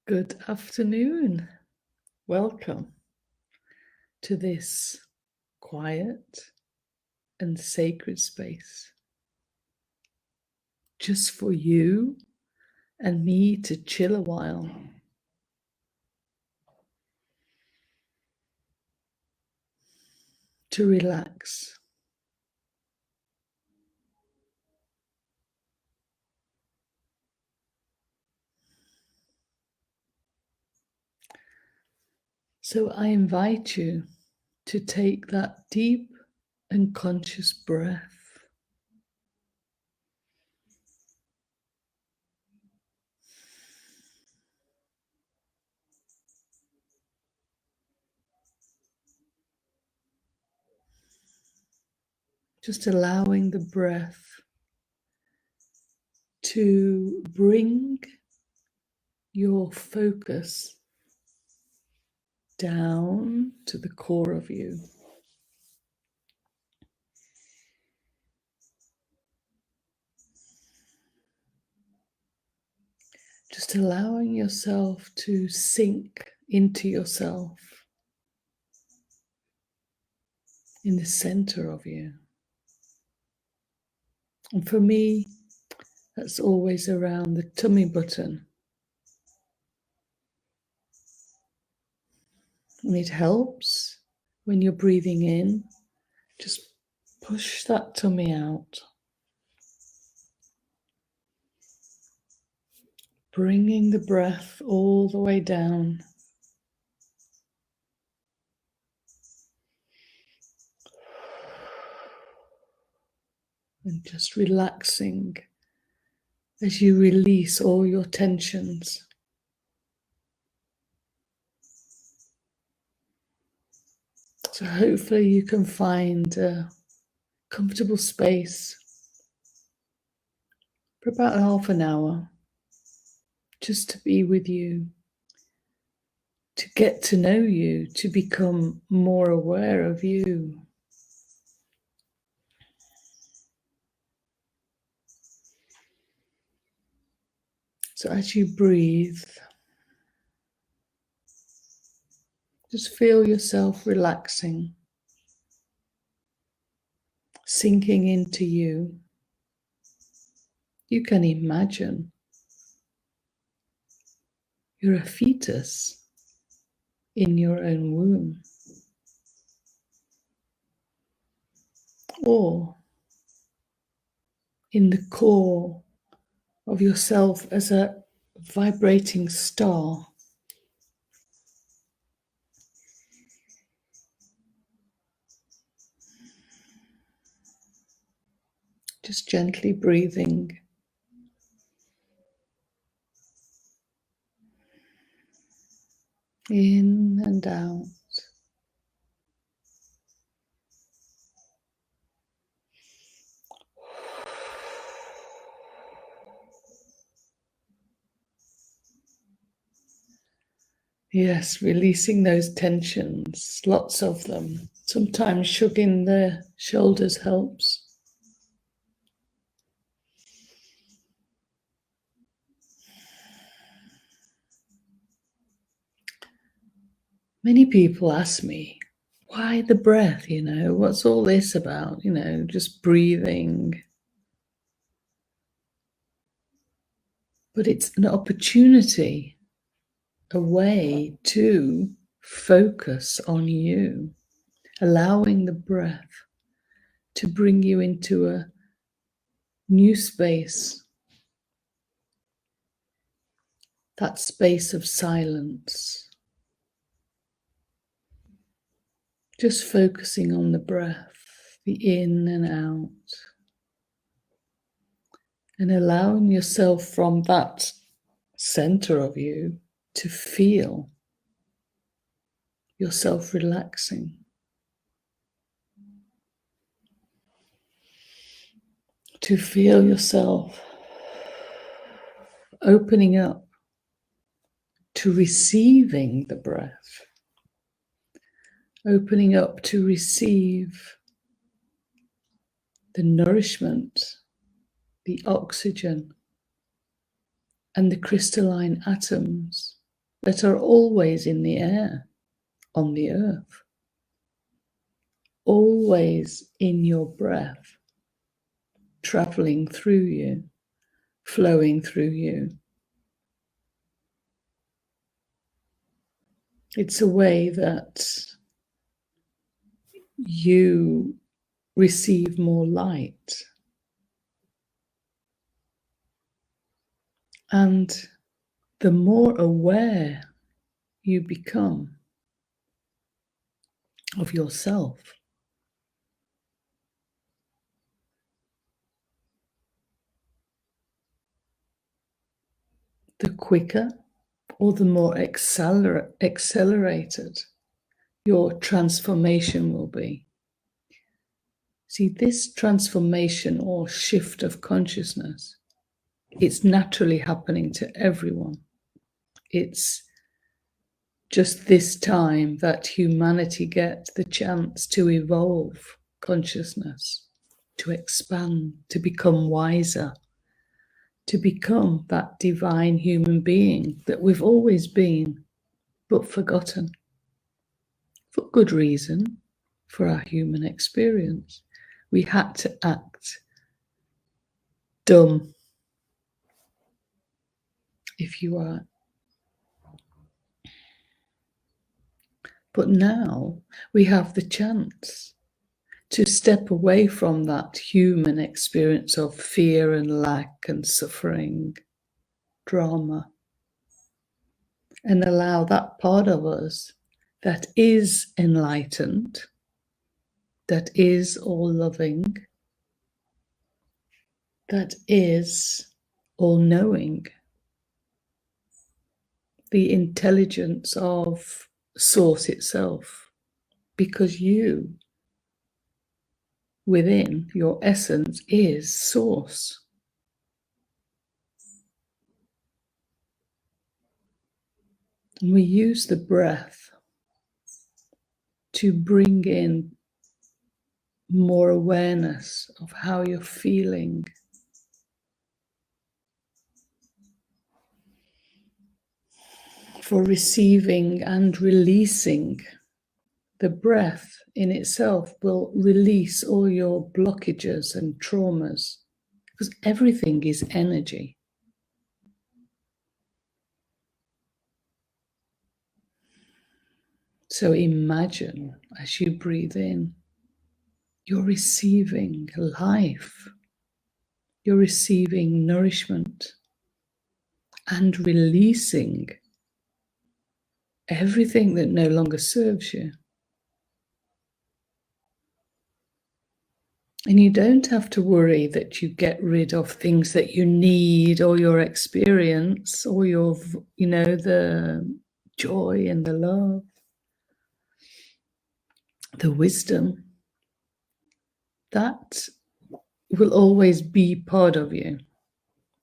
Good afternoon. Welcome to this quiet and sacred space. Just for you and me to chill a while. To relax. So I invite you to take that deep and conscious breath. Just allowing the breath to bring your focus down to the core of you. Just allowing yourself to sink into yourself in the center of you. And for me, that's always around the tummy button. And it helps when you're breathing in, just push that tummy out. Bringing the breath all the way down. And just relaxing as you release all your tensions. So hopefully you can find a comfortable space for about half an hour, just to be with you, to get to know you, to become more aware of you. So as you breathe, just feel yourself relaxing, sinking into you. You can imagine you're a fetus in your own womb, or in the core of yourself as a vibrating star. Just gently breathing. In and out. Yes, releasing those tensions, lots of them. Sometimes shrugging the shoulders helps. Many people ask me, why the breath, what's all this about, just breathing. But it's an opportunity, a way to focus on you, allowing the breath to bring you into a new space, that space of silence. Just focusing on the breath, the in and out, and allowing yourself from that center of you to feel yourself relaxing, to feel yourself opening up to receiving the breath, opening up to receive the nourishment, the oxygen, and the crystalline atoms that are always in the air, on the earth, always in your breath, traveling through you, flowing through you. It's a way that you receive more light. And the more aware you become of yourself, the quicker or the more accelerated your transformation will be. See, this transformation or shift of consciousness, it's naturally happening to everyone. It's just this time that humanity gets the chance to evolve consciousness, to expand, to become wiser, to become that divine human being that we've always been, but forgotten. For good reason, for our human experience. We had to act dumb, if you are. But now we have the chance to step away from that human experience of fear and lack and suffering, drama, and allow that part of us that is enlightened, that is all loving, that is all knowing, the intelligence of Source itself, because you, within your essence, is Source. And we use the breath to bring in more awareness of how you're feeling. For receiving and releasing. The breath in itself will release all your blockages and traumas, because everything is energy. So imagine as you breathe in, you're receiving life, you're receiving nourishment and releasing everything that no longer serves you. And you don't have to worry that you get rid of things that you need or your experience or your, the joy and the love, the wisdom. That will always be part of you.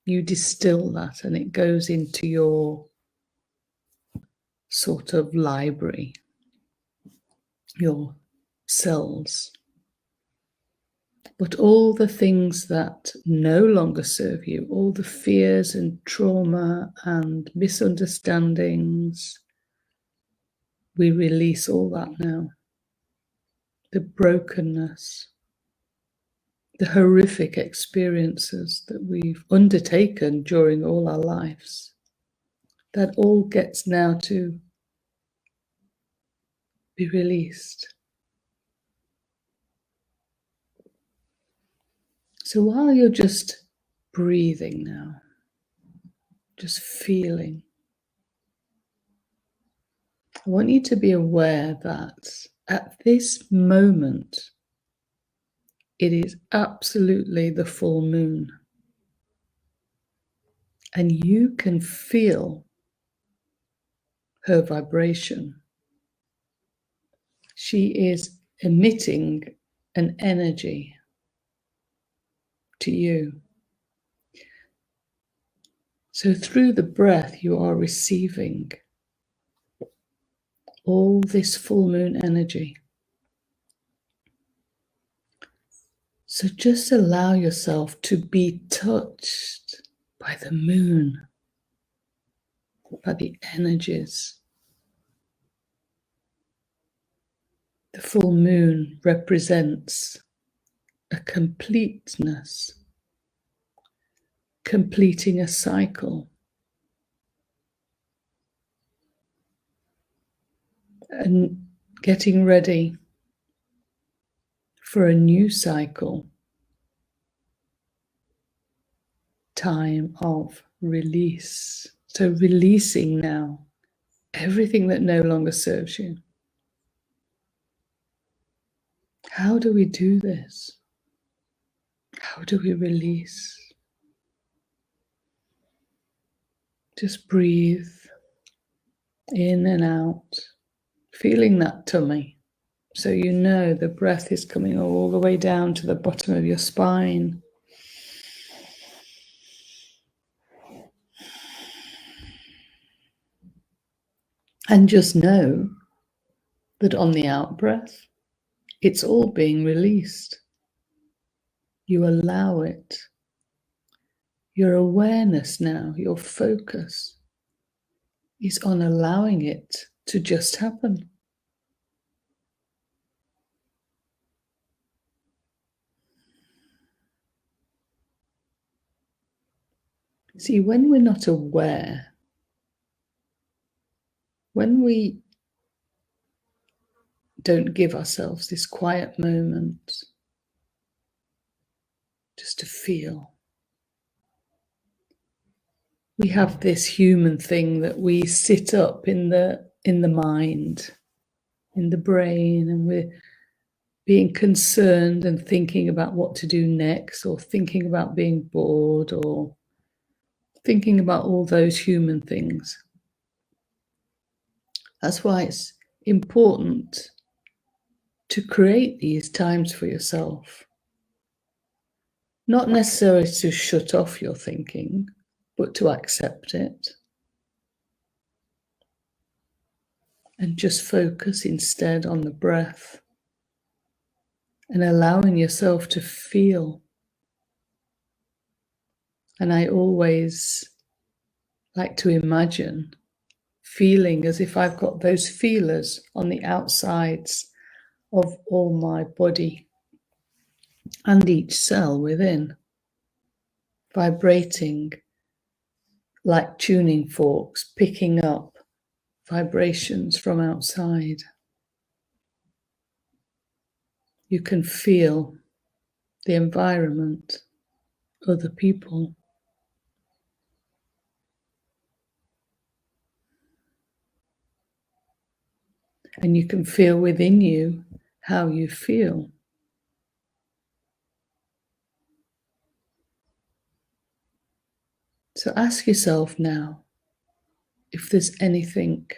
You distill that and it goes into your sort of library, your cells. But all the things that no longer serve you, all the fears and trauma and misunderstandings, we release all that now. The brokenness, the horrific experiences that we've undertaken during all our lives, that all gets now to be released. So while you're just breathing now, just feeling, I want you to be aware that at this moment, it is absolutely the full moon. And you can feel her vibration. She is emitting an energy to you. So through the breath, you are receiving all this full moon energy. So just allow yourself to be touched by the moon. by the energies. The full moon represents a completeness, completing a cycle, and getting ready for a new cycle, time of release. So releasing now everything that no longer serves you. How do we do this? How do we release? Just breathe in and out, feeling that tummy. So you know the breath is coming all the way down to the bottom of your spine. And just know that on the out breath, it's all being released. You allow it. Your awareness now, your focus is on allowing it to just happen. See, when we're not aware, when we don't give ourselves this quiet moment just to feel, we have this human thing that we sit up in the mind, in the brain, and we're being concerned and thinking about what to do next, or thinking about being bored, or thinking about all those human things. That's why it's important to create these times for yourself. Not necessarily to shut off your thinking, but to accept it. And just focus instead on the breath and allowing yourself to feel. And I always like to imagine feeling as if I've got those feelers on the outsides of all my body and each cell within, vibrating like tuning forks, picking up vibrations from outside. You can feel the environment, other people. And you can feel within you how you feel. So ask yourself now if there's anything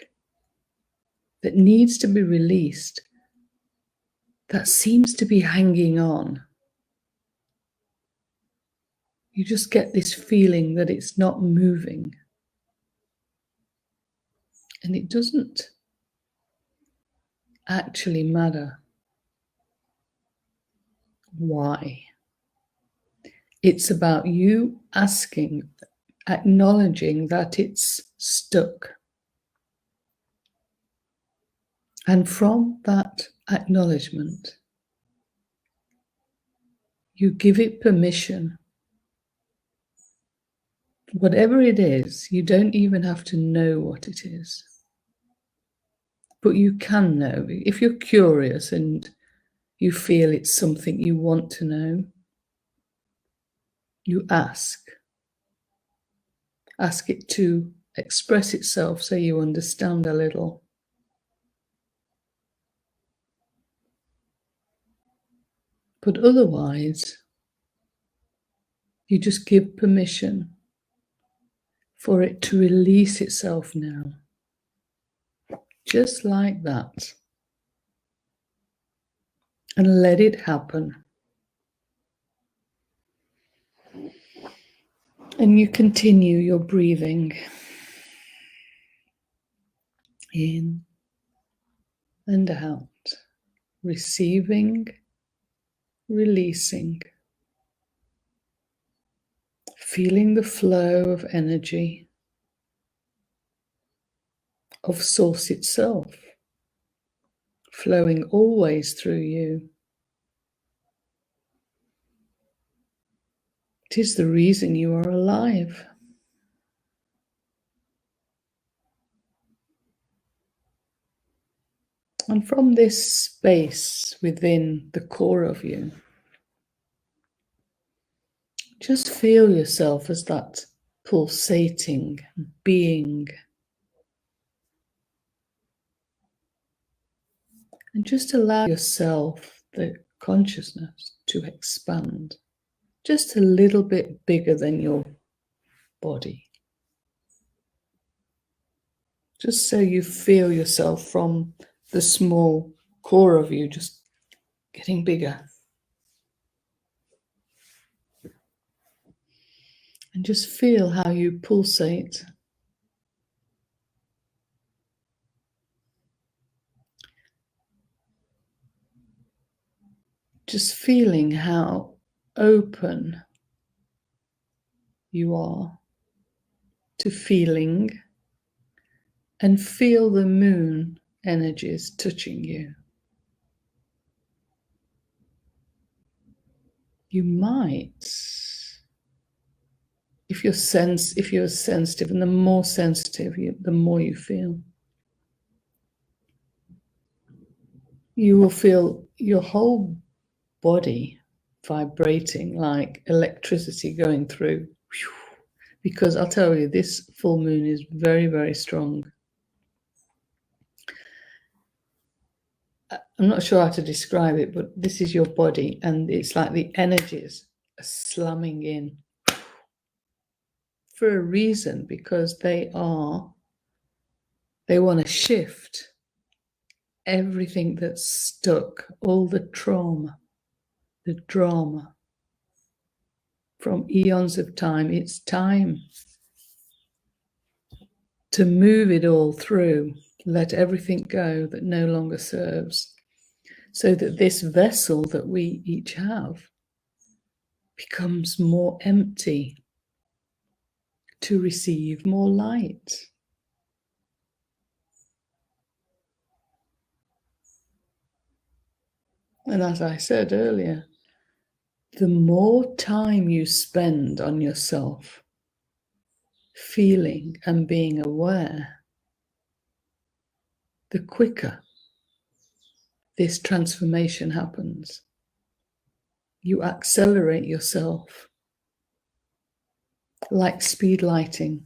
that needs to be released that seems to be hanging on. You just get this feeling that it's not moving. And it doesn't actually matter why. It's about you asking, acknowledging that it's stuck. And from that acknowledgement, you give it permission. Whatever it is, you don't even have to know what it is. But you can know. If you're curious and you feel it's something you want to know, you ask. Ask it to express itself so you understand a little. But otherwise, you just give permission for it to release itself now. Just like that. And let it happen. And you continue your breathing in and out, receiving, releasing, feeling the flow of energy, of Source itself, flowing always through you. It is the reason you are alive. And from this space within the core of you, just feel yourself as that pulsating being. And just allow yourself, the consciousness, to expand just a little bit bigger than your body. Just so you feel yourself from the small core of you just getting bigger. And just feel how you pulsate. Just feeling how open you are to feeling, and feel the moon energies touching you. You might, if you're sensitive, and the more sensitive, the more you feel. You will feel your whole body vibrating like electricity going through. Because I'll tell you, this full moon is very, very strong. I'm not sure how to describe it, but this is your body, and it's like the energies are slamming in for a reason, because they want to shift everything that's stuck, all the trauma, the drama from eons of time. It's time to move it all through, let everything go that no longer serves, so that this vessel that we each have becomes more empty to receive more light. And as I said earlier, the more time you spend on yourself, feeling and being aware, the quicker this transformation happens. You accelerate yourself like speed lighting.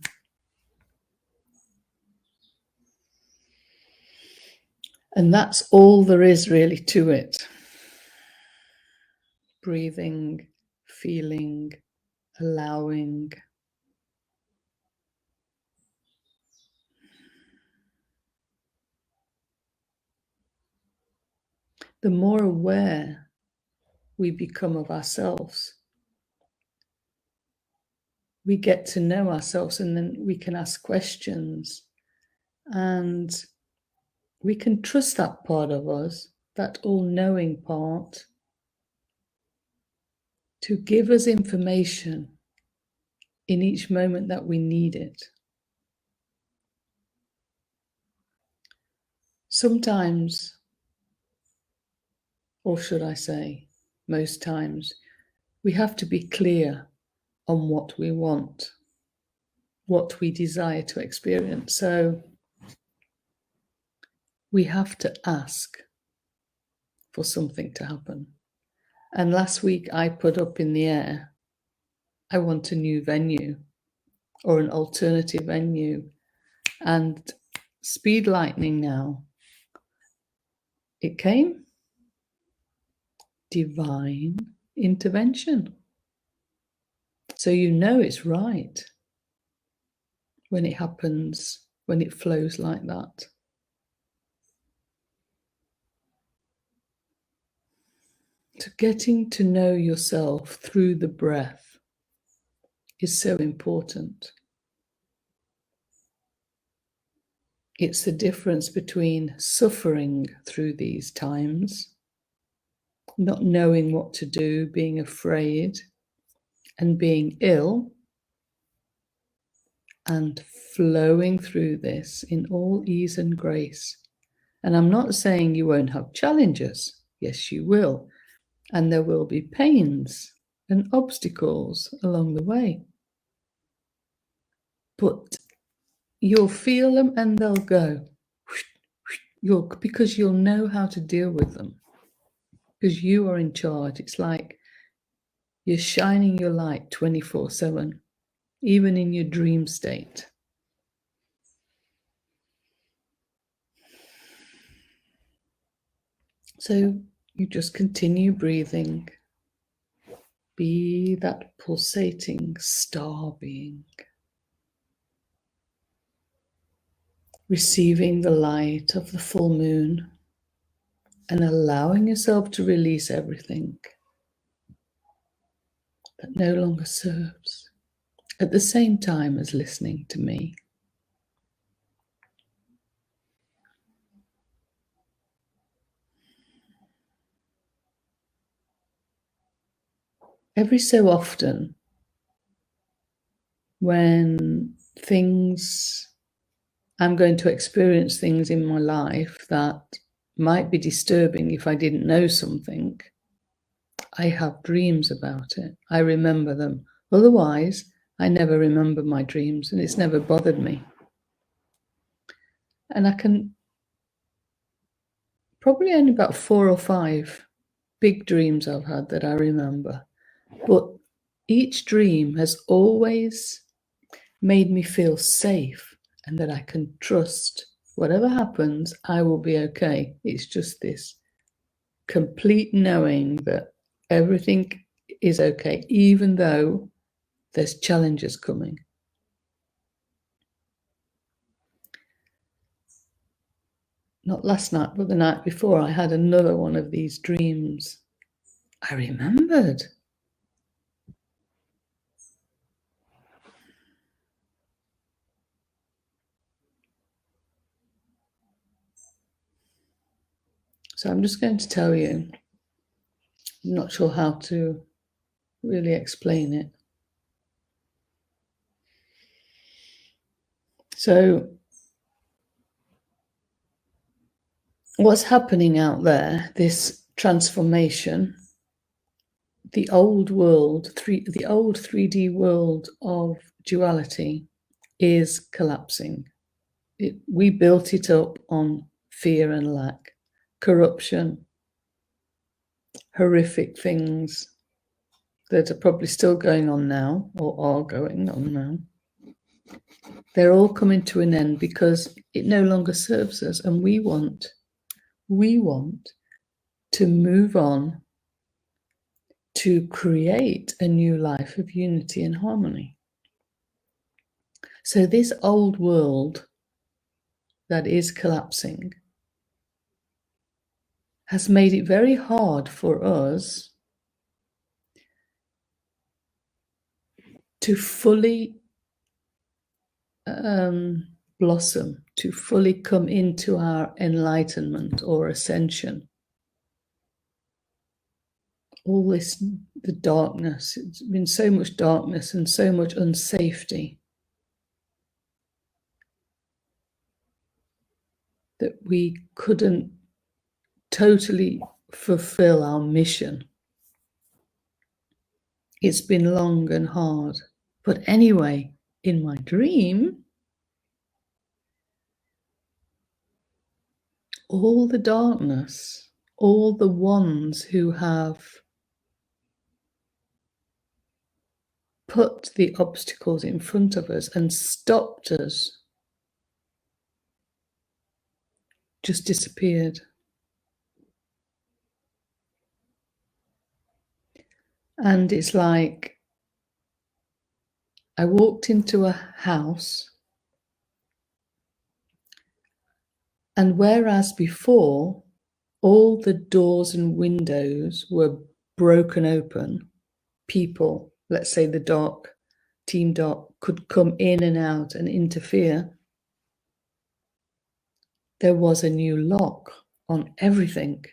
And that's all there is really to it. Breathing, feeling, allowing. The more aware we become of ourselves, we get to know ourselves, and then we can ask questions, and we can trust that part of us, that all-knowing part, to give us information in each moment that we need it. Sometimes, or should I say, most times, we have to be clear on what we want, what we desire to experience. So we have to ask for something to happen. And last week I put up in the air, I want a new venue or an alternative venue. And speed lightning now, it came. Divine intervention. So you know it's right when it happens, when it flows like that. So getting to know yourself through the breath is so important. It's the difference between suffering through these times, not knowing what to do, being afraid, and being ill, and flowing through this in all ease and grace. And I'm not saying you won't have challenges. Yes, you will. And there will be pains and obstacles along the way. But you'll feel them and they'll go. Because you'll know how to deal with them. Because you are in charge. It's like you're shining your light 24/7, even in your dream state. So you just continue breathing. Be that pulsating star being. Receiving the light of the full moon and allowing yourself to release everything that no longer serves, at the same time as listening to me. Every so often, when I'm going to experience things in my life that might be disturbing if I didn't know something, I have dreams about it. I remember them. Otherwise, I never remember my dreams, and it's never bothered me. And I can probably only about 4 or 5 big dreams I've had that I remember. But each dream has always made me feel safe and that I can trust whatever happens, I will be okay. It's just this complete knowing that everything is okay, even though there's challenges coming. Not last night, but the night before, I had another one of these dreams. I remembered. So I'm just going to tell you. I'm not sure how to really explain it. So what's happening out there, this transformation, the old world, the old 3D world of duality is collapsing. We built it up on fear and lack, corruption, horrific things that are probably still going on now or are going on now. They're all coming to an end because it no longer serves us, and we want to move on to create a new life of unity and harmony. So this old world that is collapsing has made it very hard for us to fully blossom, to fully come into our enlightenment or ascension. All this, the darkness, it's been so much darkness and so much unsafety that we couldn't totally fulfill our mission. It's been long and hard. But anyway, in my dream, all the darkness, all the ones who have put the obstacles in front of us and stopped us, just disappeared. And it's like I walked into a house, and whereas before all the doors and windows were broken open, people, let's say the Team Dark, could come in and out and interfere. There was a new lock on everything.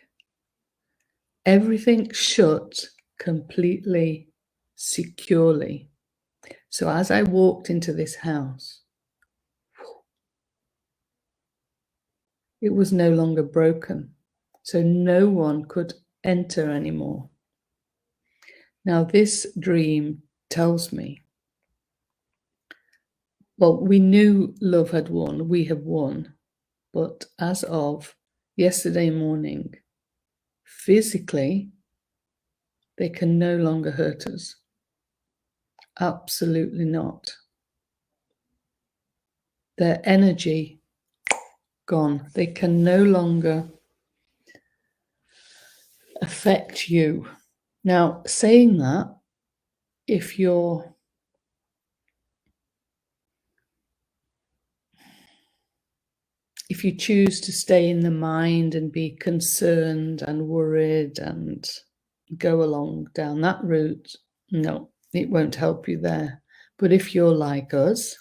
Everything shut completely securely. So as I walked into this house, It was no longer broken, so no one could enter anymore. Now, this dream tells me, well, we knew love had won, we have won, but as of yesterday morning, physically, they can no longer hurt us. Absolutely not. Their energy gone. They can no longer affect you. Now, saying that, if you choose to stay in the mind and be concerned and worried and go along down that route, no, it won't help you there. But if you're like us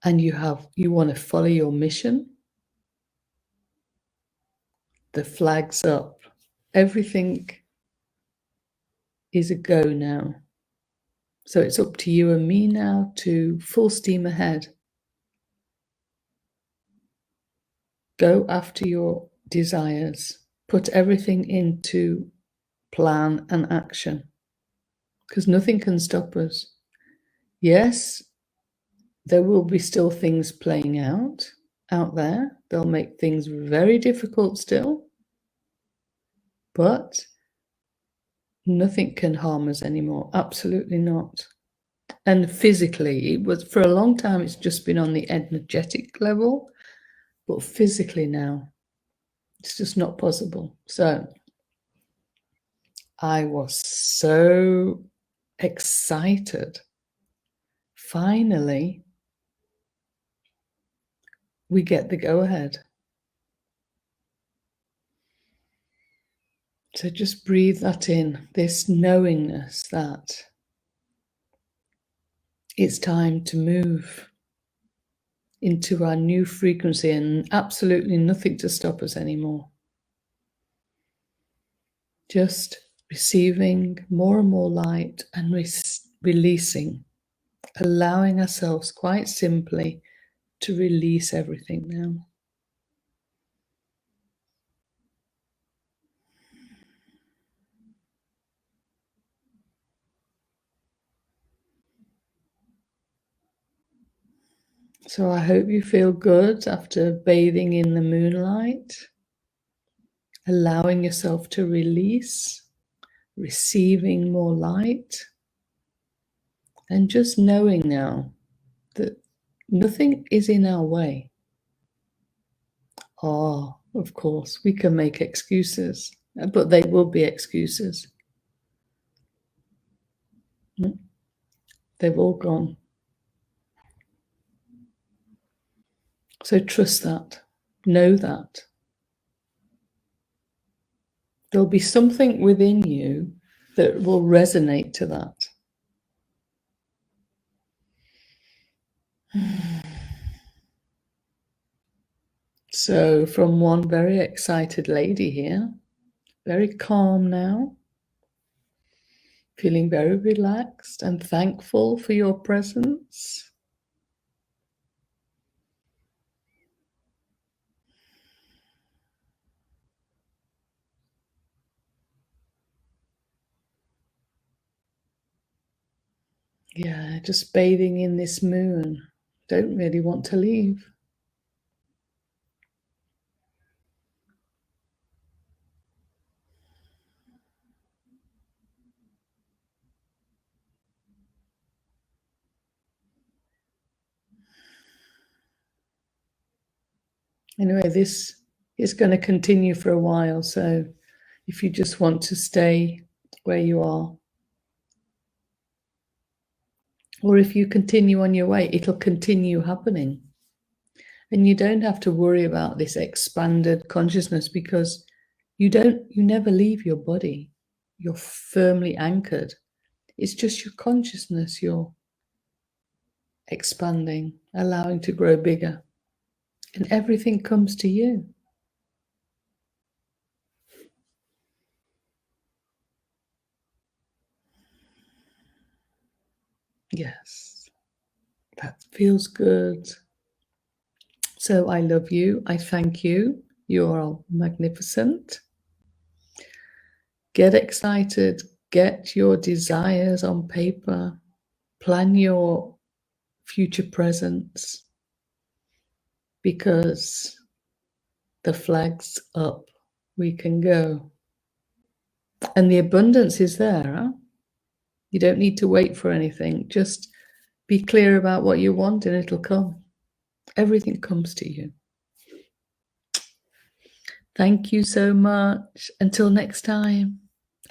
and you want to follow your mission, the flag's up. Everything is a go now. So it's up to you and me now to full steam ahead. Go after your desires. Put everything into plan and action, because nothing can stop us. Yes, there will be still things playing out there. They'll make things very difficult still, but nothing can harm us anymore. Absolutely not. And physically, it was for a long time, it's just been on the energetic level, but physically now, it's just not possible. So I was so excited. Finally, we get the go-ahead. So just breathe that in, this knowingness that it's time to move into our new frequency and absolutely nothing to stop us anymore. Just receiving more and more light and releasing, allowing ourselves quite simply to release everything now. So I hope you feel good after bathing in the moonlight, allowing yourself to release, receiving more light, and just knowing now that nothing is in our way. Oh, of course, we can make excuses, but they will be excuses. They've all gone. So trust that. Know that. There'll be something within you that will resonate to that. So from one very excited lady here, very calm now, feeling very relaxed and thankful for your presence. Yeah, just bathing in this moon. Don't really want to leave. Anyway, this is going to continue for a while, so if you just want to stay where you are, or if you continue on your way, it'll continue happening. And you don't have to worry about this expanded consciousness, because you never leave your body. You're firmly anchored. It's just your consciousness you're expanding, allowing to grow bigger, and everything comes to you. Yes, that feels good. So I love you. I thank you. You're all magnificent. Get excited. Get your desires on paper. Plan your future presence, because the flag's up. We can go. And the abundance is there. Huh? You don't need to wait for anything. Just be clear about what you want and it'll come. Everything comes to you. Thank you so much. Until next time.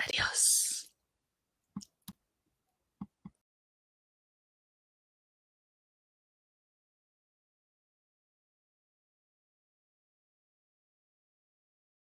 Adios.